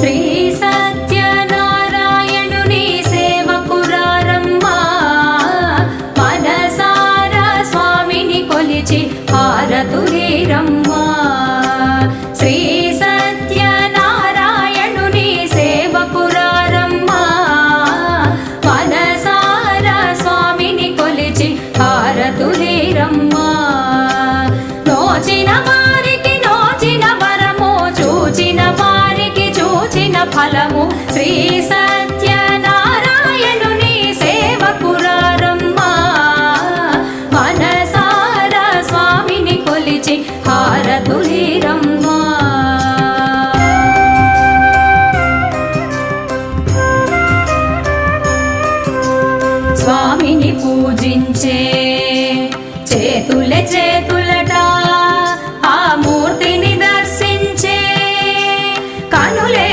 శ్రీ సత్యనారాయణుని సేవకురారమ్మా మనసారా స్వామిని కొలిచి హారతులేరమ్మా శ్రీ సత్యనారాయణుని సేవకురారమ్మా మనసారా స్వామిని కొలిచి హారతులేరమ్మా నోచిన వారికి నోచిన వరము చూచిన వారికి చూచిన ఫలము శ్రీ సత్య